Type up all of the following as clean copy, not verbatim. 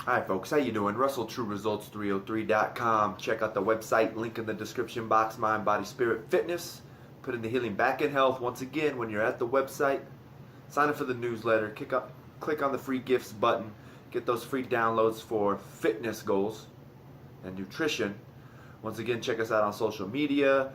Hi folks, how you doing? RussellTrueResults303.com. Check out the website, link in the description box, Mind, Body, Spirit, Fitness. Put in the healing back in health. Once again, when you're at the website, sign up for the newsletter, click on the free gifts button, get those free downloads for fitness goals and nutrition. Once again, check us out on social media,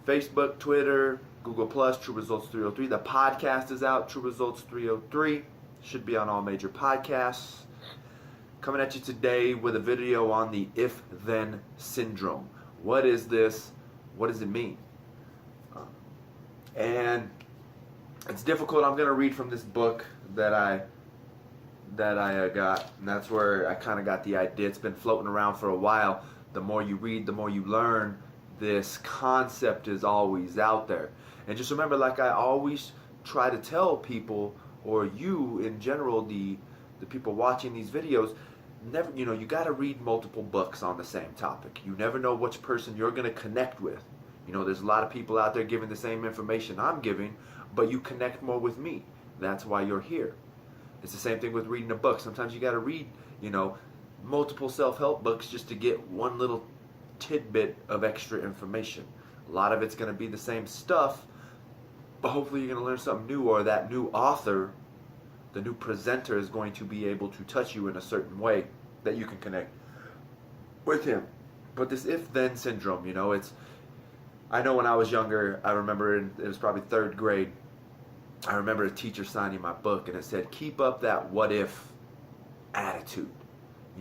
Facebook, Twitter, Google+, True Results 303. The podcast is out, True Results 303. Should be on all major podcasts. Coming at you today with a video on the if-then syndrome. What is this? What does it mean? And it's difficult. I'm going to read from this book that I got, and that's where I kind of got the idea. It's been floating around for a while. The more you read, the more you learn. This concept is always out there. And just remember, like I always try to tell people, or you in general, the people watching these videos, never, you got to read multiple books on the same topic. You never know which person you're going to connect with. There's a lot of people out there giving the same information I'm giving, but you connect more with me. That's why you're here. It's the same thing with reading a book. Sometimes you got to read, multiple self-help books just to get one little tidbit of extra information. A lot of it's going to be the same stuff, but hopefully you're going to learn something new, or that new author, the new presenter, is going to be able to touch you in a certain way that you can connect with him. But this if-then syndrome, I know when I was younger, I remember it was probably third grade, I remember a teacher signing my book, and it said, keep up that what-if attitude,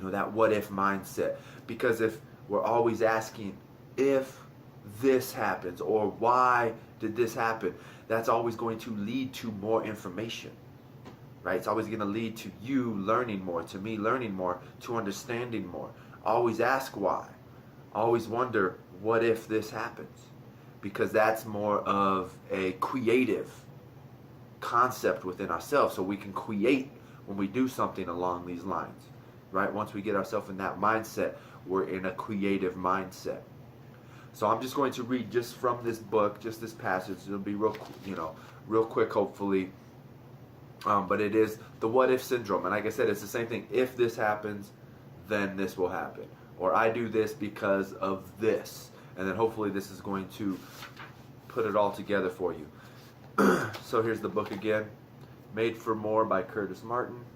that what-if mindset. Because if we're always asking, if this happens, or why did this happen, that's always going to lead to more information. Right? It's always going to lead to you learning more, to me learning more, to understanding more. Always ask why. Always wonder, what if this happens? Because that's more of a creative concept within ourselves. So we can create when we do something along these lines. Right? Once we get ourselves in that mindset, we're in a creative mindset. So I'm just going to read just from this book, just this passage. It'll be real quick, hopefully. But it is the what-if syndrome. And like I said, it's the same thing. If this happens, then this will happen. Or I do this because of this. And then hopefully this is going to put it all together for you. So here's the book again. Made for More by Curtis Martin.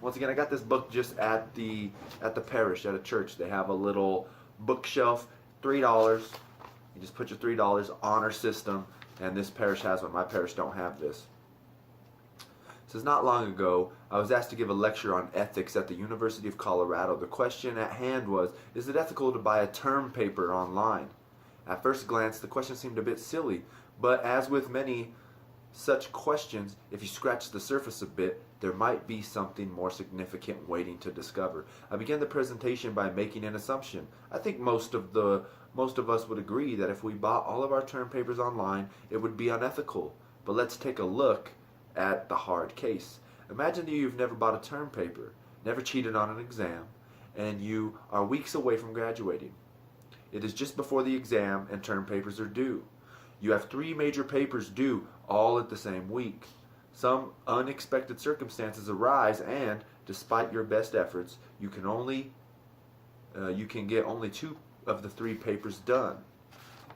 Once again, I got this book just at the parish, at a church. They have a little bookshelf, $3. You just put your $3 honor system. And this parish has one. My parish don't have this. It says, not long ago, I was asked to give a lecture on ethics at the University of Colorado. The question at hand was, is it ethical to buy a term paper online? At first glance, the question seemed a bit silly, but as with many such questions, if you scratch the surface a bit, there might be something more significant waiting to discover. I began the presentation by making an assumption. I think most of us would agree that if we bought all of our term papers online, it would be unethical. But let's take a look at the hard case. Imagine that you've never bought a term paper, never cheated on an exam, and you are weeks away from graduating. It is just before the exam and term papers are due. You have 3 major papers due all at the same week. Some unexpected circumstances arise, and despite your best efforts, you can get only 2 of the 3 papers done.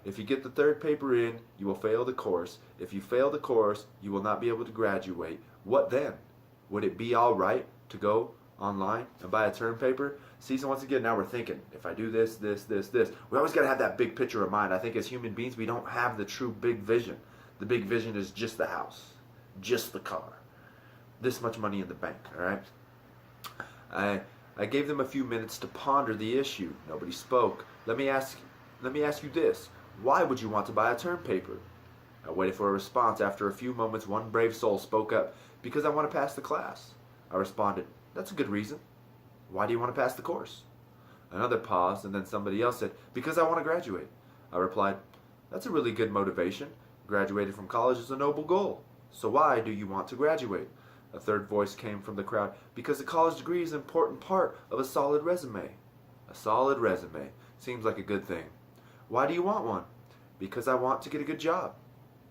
If you get the 3rd paper in, you will fail the course. If you fail the course, you will not be able to graduate. What then? Would it be all right to go online and buy a term paper? See, so once again, now we're thinking, if I do this, this, this, this. We always got to have that big picture in mind. I think as human beings, we don't have the true big vision. The big vision is just the house, just the car, this much money in the bank, all right? I gave them a few minutes to ponder the issue. Nobody spoke. Let me ask you this. Why would you want to buy a term paper? I waited for a response. After a few moments, one brave soul spoke up. Because I want to pass the class. I responded, that's a good reason. Why do you want to pass the course? Another paused, and then somebody else said, because I want to graduate. I replied, that's a really good motivation. Graduating from college is a noble goal. So why do you want to graduate? A third voice came from the crowd, because a college degree is an important part of a solid resume. A solid resume. Seems like a good thing. Why do you want one? Because I want to get a good job.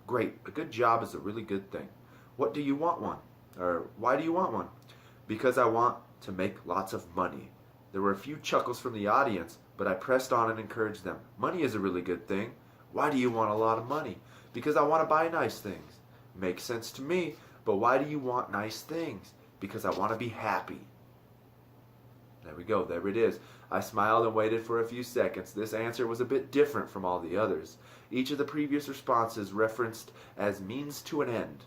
Great. A good job is a really good thing. What do you want one? Or why do you want one? Because I want to make lots of money. There were a few chuckles from the audience, but I pressed on and encouraged them. Money is a really good thing. Why do you want a lot of money? Because I want to buy nice things. Makes sense to me, but why do you want nice things? Because I want to be happy. There we go, there it is. I smiled and waited for a few seconds. This answer was a bit different from all the others. Each of the previous responses referenced as means to an end,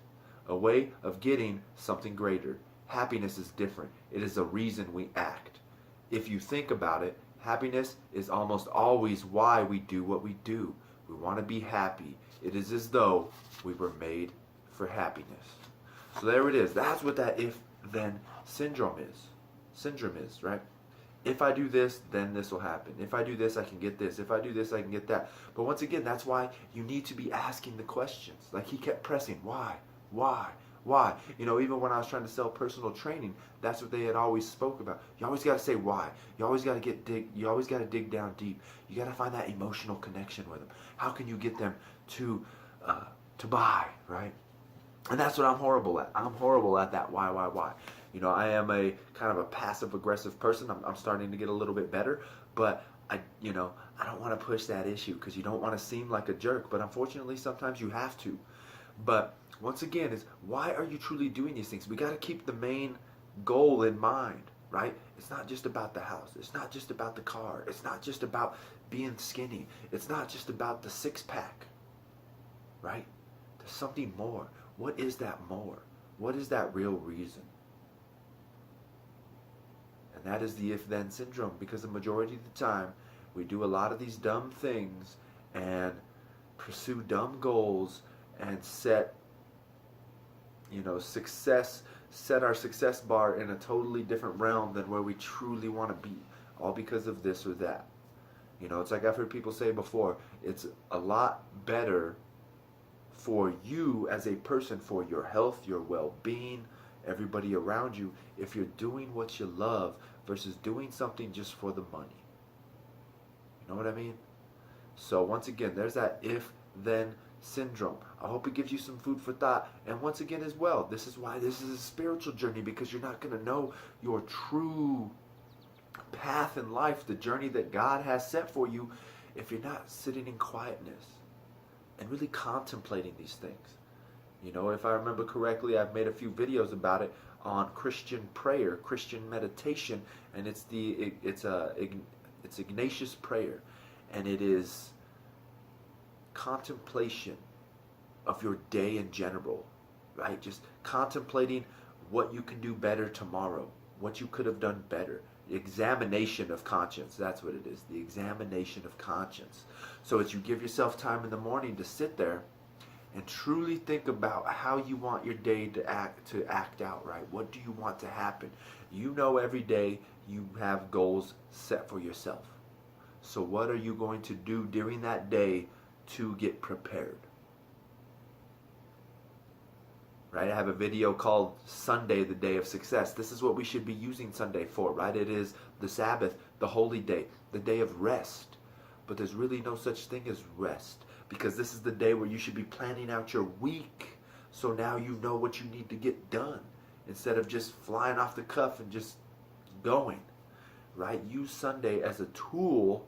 a way of getting something greater. Happiness is different. It is a reason we act. If you think about it, happiness is almost always why we do what we do. We want to be happy. It is as though we were made for happiness. So there it is. That's what that if-then syndrome is, right? If I do this, then this will happen. If I do this, I can get this. If I do this, I can get that. But once again, that's why you need to be asking the questions. Like he kept pressing, why? Why? You know, even when I was trying to sell personal training, that's what they had always spoke about. You always got to say why. You always got to you always got to dig down deep. You got to find that emotional connection with them. How can you get them to buy, right? And that's what I'm horrible at. I'm horrible at that why. You know, I am a kind of a passive-aggressive person. I'm starting to get a little bit better, but I don't want to push that issue because you don't want to seem like a jerk, but unfortunately sometimes you have to. But once again, is why are you truly doing these things? We got to keep the main goal in mind, right? It's not just about the house. It's not just about the car. It's not just about being skinny. It's not just about the six-pack, right? There's something more. What is that more? What is that real reason? And that is the if-then syndrome, because the majority of the time we do a lot of these dumb things and pursue dumb goals and set our success bar in a totally different realm than where we truly want to be, all because of this or that. You know, it's like I've heard people say before, it's a lot better for you as a person, for your health, your well-being, everybody around you, if you're doing what you love versus doing something just for the money. You know what I mean? So once again, there's that if-then syndrome. I hope it gives you some food for thought. And once again as well, this is why this is a spiritual journey, because you're not going to know your true path in life, the journey that God has set for you, if you're not sitting in quietness and really contemplating these things. You know, if I remember correctly, I've made a few videos about it on Christian prayer, Christian meditation, and it's Ignatius prayer, and it is contemplation of your day in general, right? Just contemplating what you can do better tomorrow, what you could have done better. The examination of conscience, that's what it is, the examination of conscience. So it's you give yourself time in the morning to sit there and truly think about how you want your day to act out, right? What do you want to happen? You know, every day you have goals set for yourself. So what are you going to do during that day to get prepared? Right? I have a video called Sunday, the Day of Success. This is what we should be using Sunday for, right? It is the Sabbath, the holy day, the day of rest. But there's really no such thing as rest, because this is the day where you should be planning out your week. So now you know what you need to get done instead of just flying off the cuff and just going, right? Use Sunday as a tool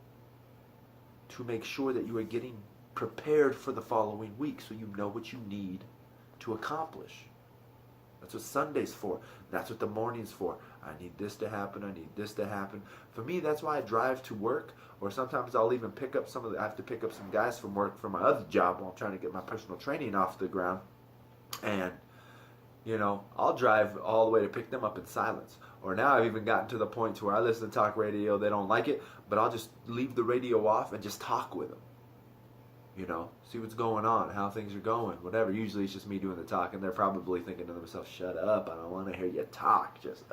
to make sure that you are getting prepared for the following week, so you know what you need to accomplish. That's what Sunday's for. That's what the morning's for. I need this to happen. I need this to happen. For me, that's why I drive to work, or sometimes I'll even pick up I have to pick up some guys from work for my other job while I'm trying to get my personal training off the ground. And, you know, I'll drive all the way to pick them up in silence. Or now I've even gotten to the point to where I listen to talk radio. They don't like it, but I'll just leave the radio off and just talk with them. You know, see what's going on, how things are going, whatever. Usually it's just me doing the talking. They're probably thinking to themselves, shut up, I don't want to hear you talk. Just,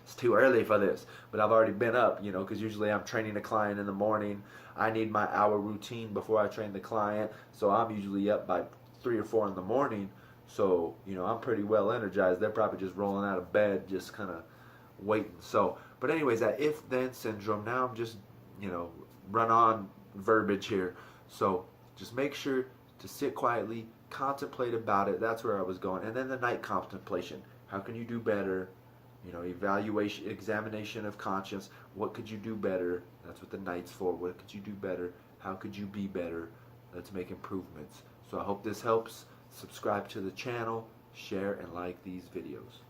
it's too early for this. But I've already been up, you know, because usually I'm training a client in the morning. I need my hour routine before I train the client. So I'm usually up by 3 or 4 in the morning. So, you know, I'm pretty well energized. They're probably just rolling out of bed, just kind of waiting. So, but anyways, that if-then syndrome, now I'm just, you know, run on verbiage here. So, just make sure to sit quietly, contemplate about it. That's where I was going. And then the night contemplation. How can you do better Evaluation, examination of conscience. What could you do better? That's what the night's for. What could you do better? How could you be better? Let's make improvements. So I hope this helps. Subscribe to the channel, share and like these videos.